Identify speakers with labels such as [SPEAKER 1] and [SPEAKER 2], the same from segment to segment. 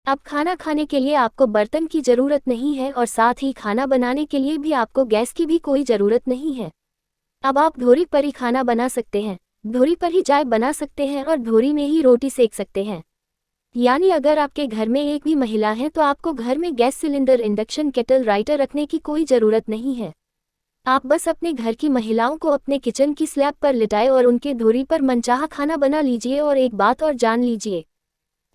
[SPEAKER 1] अब खाना खाने के लिए आपको बर्तन की ज़रूरत नहीं है और साथ ही खाना बनाने के लिए भी आपको गैस की भी कोई ज़रूरत नहीं है। अब आप धोरी पर ही खाना बना सकते हैं, धोरी पर ही चाय बना सकते हैं और धोरी में ही रोटी सेक सकते हैं। यानी अगर आपके घर में एक भी महिला है तो आपको घर में gas cylinder, induction kettle, writer रखने की कोई ज़रूरत नहीं है। आप बस अपने घर की महिलाओं को अपने किचन की स्लैब पर लिटाएं और उनके धोरी पर मनचाहा खाना बना लीजिए। और एक बात और जान लीजिए,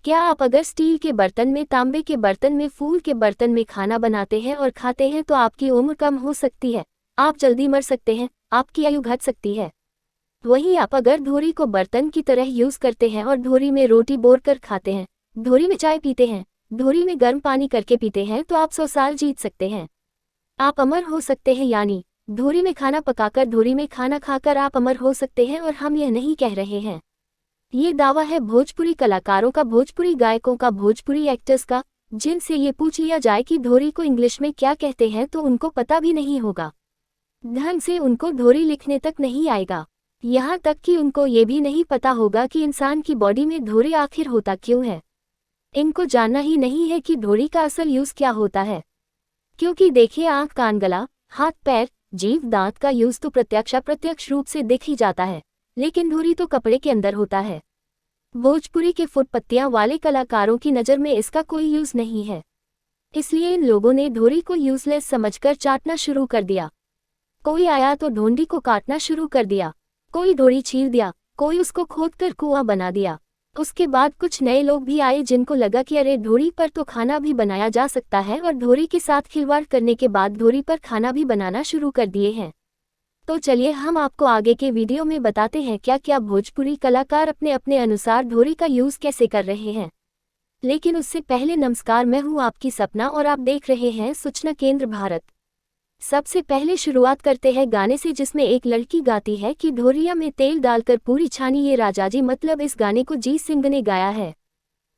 [SPEAKER 1] क्या आप अगर स्टील के बर्तन में, तांबे के बर्तन में, फूल के बर्तन में खाना बनाते हैं और खाते हैं तो आपकी उम्र कम हो सकती है, आप जल्दी मर सकते हैं, आपकी आयु घट सकती है। वहीं आप अगर धोरी को बर्तन की तरह यूज़ करते हैं और धोरी में रोटी बोर कर खाते हैं, धोरी में चाय पीते हैं, धोरी में गर्म पानी करके पीते हैं तो आप 100 साल जीत सकते हैं। आप अमर हो सकते हैं। यानी धोरी में खाना पकाकर, धोरी में खाना खाकर आप अमर हो सकते हैं। और हम यह नहीं कह रहे हैं, ये दावा है भोजपुरी कलाकारों का, भोजपुरी गायकों का, भोजपुरी एक्टर्स का, जिनसे ये पूछ लिया जाए कि धोरी को इंग्लिश में क्या कहते हैं तो उनको पता भी नहीं होगा। ढंग से उनको धोरी लिखने तक नहीं आएगा। यहाँ तक कि उनको ये भी नहीं पता होगा कि इंसान की बॉडी में धोरी आखिर होता क्यों है। इनको जानना ही नहीं है कि धोरी का असल यूज़ क्या होता है। क्योंकि देखिए, आँख, कान, गला, हाथ, पैर, जीभ, दांत का यूज़ तो प्रत्यक्ष रूप से दिख ही जाता है, लेकिन धोरी तो कपड़े के अंदर होता है। भोजपुरी के फुटपत्तियां वाले कलाकारों की नज़र में इसका कोई यूज़ नहीं है, इसलिए इन लोगों ने धोरी को यूज़लेस समझकर चाटना शुरू कर दिया। कोई आया तो ढोंडी को काटना शुरू कर दिया, कोई धोरी छील दिया, कोई उसको खोदकर कुआं बना दिया। उसके बाद कुछ नए लोग भी आए जिनको लगा कि अरे, धोरी पर तो खाना भी बनाया जा सकता है, और धोरी के साथ खिलवाड़ करने के बाद धोरी पर खाना भी बनाना शुरू कर दिए हैं। तो चलिए हम आपको आगे के वीडियो में बताते हैं क्या क्या भोजपुरी कलाकार अपने अपने अनुसार धोरी का यूज़ कैसे कर रहे हैं। लेकिन उससे पहले नमस्कार, मैं हूँ आपकी सपना और आप देख रहे हैं सूचना केंद्र भारत। सबसे पहले शुरुआत करते हैं गाने से, जिसमें एक लड़की गाती है कि धोरिया में तेल डालकर पूरी छानी ये राजाजी। मतलब इस गाने को जीत सिंह ने गाया है।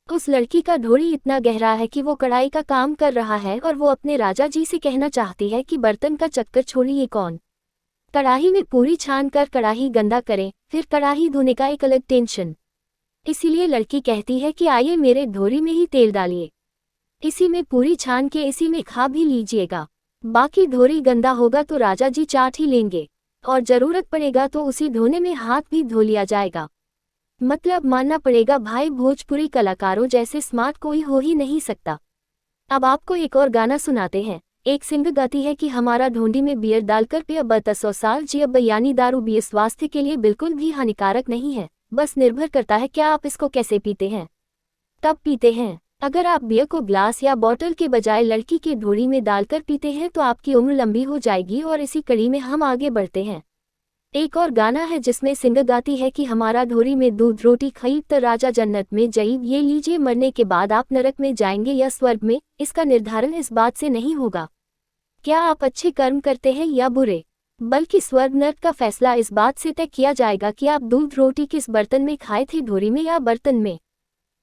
[SPEAKER 1] उस लड़की का धोरी इतना गहरा है कि वो कढ़ाई का काम कर रहा है और वो अपने राजा जी से कहना चाहती है कि बर्तन का चक्कर छोड़िए, कौन कढ़ाई में पूरी छान कर कढ़ाई गंदा करे, फिर कढ़ाई धोने का एक अलग टेंशन। इसीलिए लड़की कहती है कि आइए मेरे धोरी में ही तेल डालिए, इसी में पूरी छान के इसी में खा भी लीजिएगा। बाकी धोरी गंदा होगा तो राजा जी चाट ही लेंगे, और ज़रूरत पड़ेगा तो उसी धोने में हाथ भी धो लिया जाएगा। मतलब मानना पड़ेगा भाई, भोजपुरी कलाकारों जैसे स्मार्ट कोई हो ही नहीं सकता। अब आपको एक और गाना सुनाते हैं। एक सिंगर गाती है कि हमारा ढोंडी में बियर डालकर पिया बता 100 साल जी। अब यानी दारू भी स्वास्थ्य के लिए बिल्कुल भी हानिकारक नहीं है, बस निर्भर करता है क्या आप इसको कैसे पीते हैं, तब पीते हैं। अगर आप बियर को ग्लास या बॉटल के बजाय लड़की के धोरी में डालकर पीते हैं तो आपकी उम्र लंबी हो जाएगी। और इसी कड़ी में हम आगे बढ़ते हैं। एक और गाना है जिसमें सिंगर गाती है कि हमारा धोरी में दूध रोटी खई त राजा जन्नत में जईब। ये लीजिए, मरने के बाद आप नरक में जाएंगे या स्वर्ग में, इसका निर्धारण इस बात से नहीं होगा क्या आप अच्छे कर्म करते हैं या बुरे, बल्कि स्वर्ग नर्क का फैसला इस बात से तय किया जाएगा कि आप दूध रोटी किस बर्तन में खाए थे, धोरी में या बर्तन में।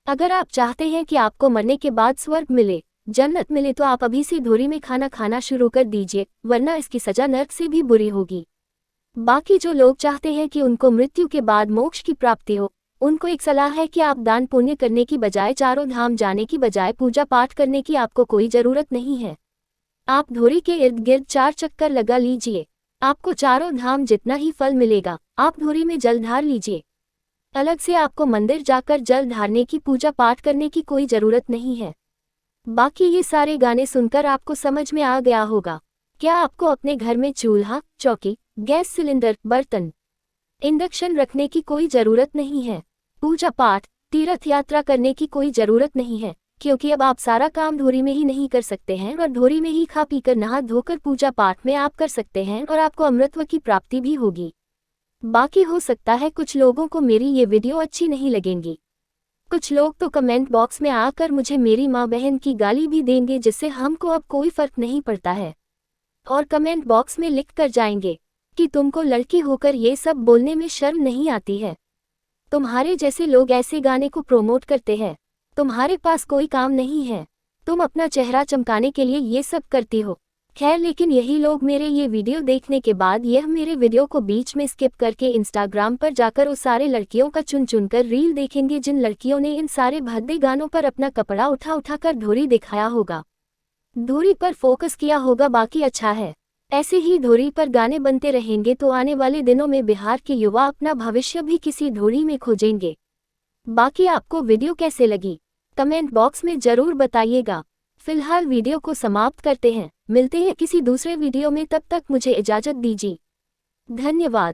[SPEAKER 1] अगर आप चाहते हैं कि आपको मरने के बाद स्वर्ग मिले, जन्नत मिले, तो आप अभी से धोरी में खाना खाना शुरू कर दीजिए, वरना इसकी सजा नर्क से भी बुरी होगी। बाकी जो लोग चाहते हैं कि उनको मृत्यु के बाद मोक्ष की प्राप्ति हो, उनको एक सलाह है कि आप दान पुण्य करने की बजाय, चारों धाम जाने की बजाय पूजा पाठ करने की आपको कोई ज़रूरत नहीं है। आप धोरी के इर्द गिर्द 4 चक्कर लगा लीजिए, आपको चारों धाम जितना ही फल मिलेगा। आप धोरी में जल ढार लीजिए, अलग से आपको मंदिर जाकर जल ढारने की, पूजा पाठ करने की कोई ज़रूरत नहीं है। बाकी ये सारे गाने सुनकर आपको समझ में आ गया होगा क्या आपको अपने घर में चूल्हा, चौकी, गैस सिलेंडर, बर्तन, इंडक्शन रखने की कोई ज़रूरत नहीं है। पूजा पाठ, तीर्थ यात्रा करने की कोई ज़रूरत नहीं है, क्योंकि अब आप सारा काम धोरी में ही नहीं कर सकते हैं, और धोरी में ही खा पीकर नहा धोकर पूजा पाठ में आप कर सकते हैं और आपको अमृतत्व की प्राप्ति भी होगी। बाकी हो सकता है कुछ लोगों को मेरी ये वीडियो अच्छी नहीं लगेंगी, कुछ लोग तो कमेंट बॉक्स में आकर मुझे मेरी माँ बहन की गाली भी देंगे, जिससे हमको अब कोई फर्क नहीं पड़ता है, और कमेंट बॉक्स में लिख कर जाएंगे कि तुमको लड़की होकर ये सब बोलने में शर्म नहीं आती है। तुम्हारे जैसे लोग ऐसे गाने को प्रोमोट करते हैं, तुम्हारे पास कोई काम नहीं है, तुम अपना चेहरा चमकाने के लिए ये सब करती हो। खैर लेकिन यही लोग मेरे ये वीडियो देखने के बाद यह मेरे वीडियो को बीच में स्किप करके इंस्टाग्राम पर जाकर उस सारे लड़कियों का चुन चुनकर रील देखेंगे जिन लड़कियों ने इन सारे भद्दे गानों पर अपना कपड़ा उठा उठा कर धोरी दिखाया होगा, धोरी पर फोकस किया होगा। बाकी अच्छा है, ऐसे ही धोरी पर गाने बनते रहेंगे तो आने वाले दिनों में बिहार के युवा अपना भविष्य भी किसी धोरी में खोजेंगे। बाकी आपको वीडियो कैसे लगी कमेंट बॉक्स में जरूर बताइएगा। फिलहाल वीडियो को समाप्त करते हैं, मिलते हैं किसी दूसरे वीडियो में, तब तक मुझे इजाज़त दीजिए। धन्यवाद।